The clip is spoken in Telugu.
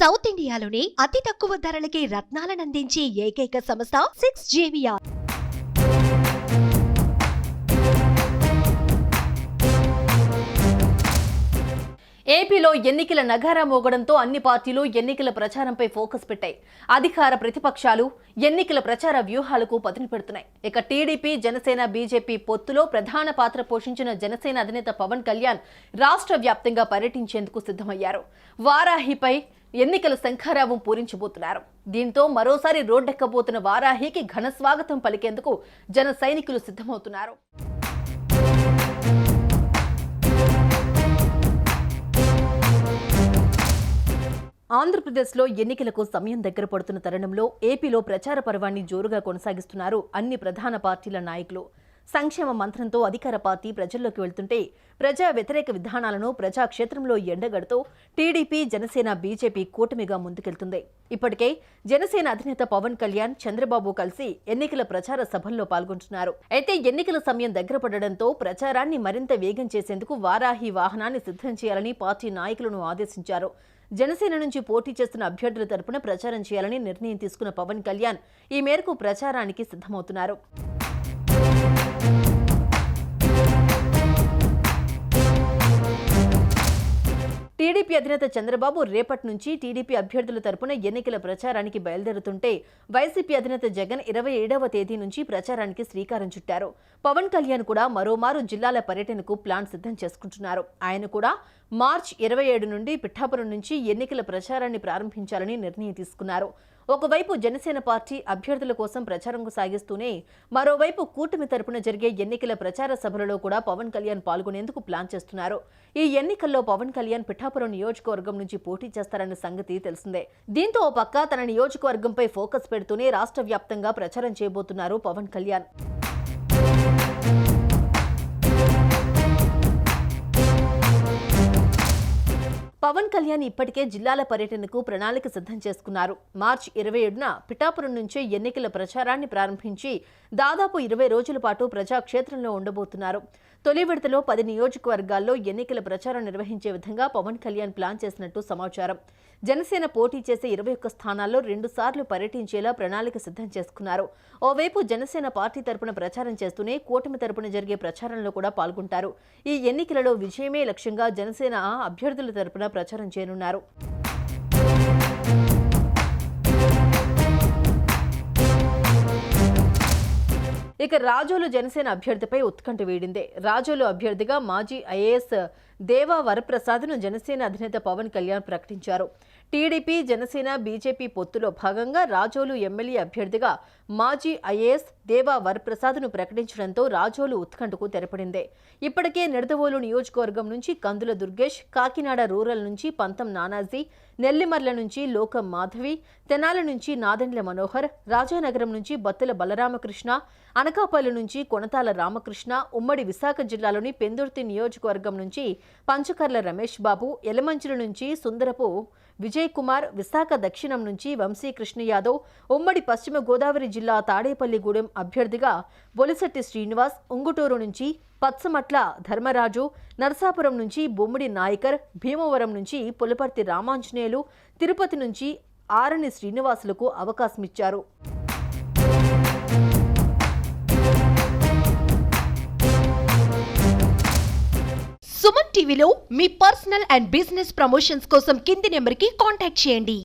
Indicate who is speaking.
Speaker 1: సౌత్ ఇండియాలోని అతి తక్కువ ధరలకి రత్నాలనందించే ఏకైక సంస్థ 6JVR.
Speaker 2: ఏపీలో ఎన్నికల నగారా మోగడంతో అన్ని పార్టీలు ఎన్నికల ప్రచారంపై ఫోకస్ పెట్టాయి. అధికార ప్రతిపక్షాలు ఎన్నికల ప్రచార వ్యూహాలకు పదును పెడుతున్నాయి. ఇక టీడీపీ, జనసేన, బీజేపీ పొత్తులో ప్రధాన పాత్ర పోషించిన జనసేన అధినేత పవన్ కళ్యాణ్ రాష్ట్ర వ్యాప్తంగా పర్యటించేందుకు సిద్ధమయ్యారు. వారాహిపై ఎన్నికల శంఖారావం పూరించబోతున్నారు. దీంతో మరోసారి రోడ్డెక్కబోతున్న వారాహికి ఘన స్వాగతం పలికేందుకు జన సైనికులు సిద్ధమవుతున్నారు. ఆంధ్రప్రదేశ్లో ఎన్నికలకు సమయం దగ్గర పడుతున్న తరుణంలో ఏపీలో ప్రచార పర్వాన్ని జోరుగా కొనసాగిస్తున్నారు అన్ని ప్రధాన పార్టీల నాయకులు. సంక్షేమ మంత్రంతో అధికార పార్టీ ప్రజల్లోకి వెళ్తుంటే ప్రజా వ్యతిరేక విధానాలను ప్రజాక్షేత్రంలో ఎండగడుతూ టీడీపీ, జనసేన, బీజేపీ కూటమిగా ముందుకెళ్తుంది. ఇప్పటికే జనసేన అధినేత పవన్ కళ్యాణ్, చంద్రబాబు కలిసి ఎన్నికల ప్రచార సభల్లో పాల్గొంటున్నారు. అయితే ఎన్నికల సమయం దగ్గర పడడంతో ప్రచారాన్ని మరింత వేగం చేసేందుకు వారాహి వాహనాన్ని సిద్ధం చేయాలని పార్టీ నాయకులను ఆదేశించారు. జనసేన నుంచి పోటీ చేస్తున్న అభ్యర్థుల తరపున ప్రచారం చేయాలని నిర్ణయం తీసుకున్న పవన్ కళ్యాణ్ ఈ మేరకు ప్రచారానికి సిద్ధమవుతున్నారు. టీడీపీ అధినేత చంద్రబాబు రేపటి నుంచి టీడీపీ అభ్యర్థుల తరపున ఎన్నికల ప్రచారానికి బయలుదేరుతుంటే వైసీపీ అధినేత జగన్ 27వ తేదీ నుంచి ప్రచారానికి శ్రీకారం చుట్టారు. పవన్ కళ్యాణ్ కూడా మరోమారు జిల్లాల పర్యటనకు ప్లాన్ సిద్ధం చేసుకుంటున్నారు. ఆయన కూడా మార్చి 27 నుండి పిఠాపురం నుంచి ఎన్నికల ప్రచారాన్ని ప్రారంభించాలని నిర్ణయం తీసుకున్నారు. ఒకవైపు జనసేన పార్టీ అభ్యర్థుల కోసం ప్రచారం సాగిస్తూనే మరోవైపు కూటమి తరపున జరిగే ఎన్నికల ప్రచార సభలలో కూడా పవన్ కళ్యాణ్ పాల్గొనేందుకు ప్లాన్ చేస్తున్నారు. ఈ ఎన్నికల్లో పవన్ కళ్యాణ్ పిఠాపురం నియోజకవర్గం నుంచి పోటీ చేస్తారన్న సంగతి తెలిసిందే. దీంతో ఓ పక్క తన నియోజకవర్గంపై ఫోకస్ పెడుతూనే రాష్ట్ర వ్యాప్తంగా ప్రచారం చేయబోతున్నారు పవన్ కళ్యాణ్. పవన్ కళ్యాణ్ ఇప్పటికే జిల్లాల పర్యటనకు ప్రణాళిక సిద్ధం చేసుకున్నారు. మార్చి 27న పిఠాపురం నుంచే ఎన్నికల ప్రచారాన్ని ప్రారంభించి దాదాపు 20 రోజుల పాటు ప్రజాక్షేత్రంలో ఉండబోతున్నారు. తొలి విడతలో 10 నియోజకవర్గాల్లో ఎన్నికల ప్రచారం నిర్వహించే విధంగా పవన్ కళ్యాణ్ ప్లాన్ చేసినట్టు సమాచారం. జనసేన పోటీ చేసే 21 స్థానాల్లో 2 సార్లు పర్యటించేలా ప్రణాళిక సిద్ధం చేసుకున్నారు. ఓవైపు జనసేన పార్టీ తరపున ప్రచారం చేస్తూనే కూటమి తరపున జరిగే ప్రచారంలో కూడా పాల్గొంటారు. ఈ ఎన్నికలలో విజయమే లక్ష్యంగా జనసేన అభ్యర్థుల తరపున ప్రచారం చేయనున్నారు. ఇక రాజోలు జనసేన అభ్యర్థిపై ఉత్కంఠ వీడిందే. రాజోలు అభ్యర్థిగా మాజీ ఐఏఎస్ దేవా వరప్రసాద్ను జనసేన అధినేత పవన్ కళ్యాణ్ ప్రకటించారు. టీడీపీ, జనసేన, బీజేపీ పొత్తులో భాగంగా రాజోలు ఎమ్మెల్యే అభ్యర్థిగా మాజీ ఐఏఎస్ దేవా వరప్రసాద్ను ప్రకటించడంతో రాజోలు ఉత్కంఠకు తెరపడిందే. ఇప్పటికే నిడదవోలు నియోజకవర్గం నుంచి కందుల దుర్గేష్, కాకినాడ రూరల్ నుంచి పంతం నానాజీ, నెల్లిమర్ల నుంచి లోకం మాధవి, తెనాలి నుంచి నాదెండ్ల మనోహర్, రాజానగరం నుంచి బత్తుల బలరామకృష్ణ, అనకాపల్లి నుంచి కొనతాల రామకృష్ణ, ఉమ్మడి విశాఖ జిల్లాలోని పెందుర్తి నియోజకవర్గం నుంచి పంచకర్ల రమేష్ బాబు, యలమంచిలి నుంచి సుందరపు విజయ్ కుమార్, విశాఖ దక్షిణం నుంచి వంశీకృష్ణ యాదవ్, ఉమ్మడి పశ్చిమ గోదావరి జిల్లా తాడేపల్లిగూడెం అభ్యర్థిగా బొలిశెట్టి శ్రీనివాస్, ఉంగుటూరు నుంచి పత్సమట్ల ధర్మరాజు, నరసాపురం నుంచి బొమ్మిడి నాయకర్, భీమవరం నుంచి పులపర్తి రామాంజనేయులు, తిరుపతి నుంచి ఆరణి శ్రీనివాసులకు అవకాశమిచ్చారు.
Speaker 1: సుమన్ టీవీలో మీ పర్సనల్ అండ్ బిజినెస్ ప్రమోషన్స్ కోసం కింది నెంబర్కి కాంటాక్ట్ చేయండి.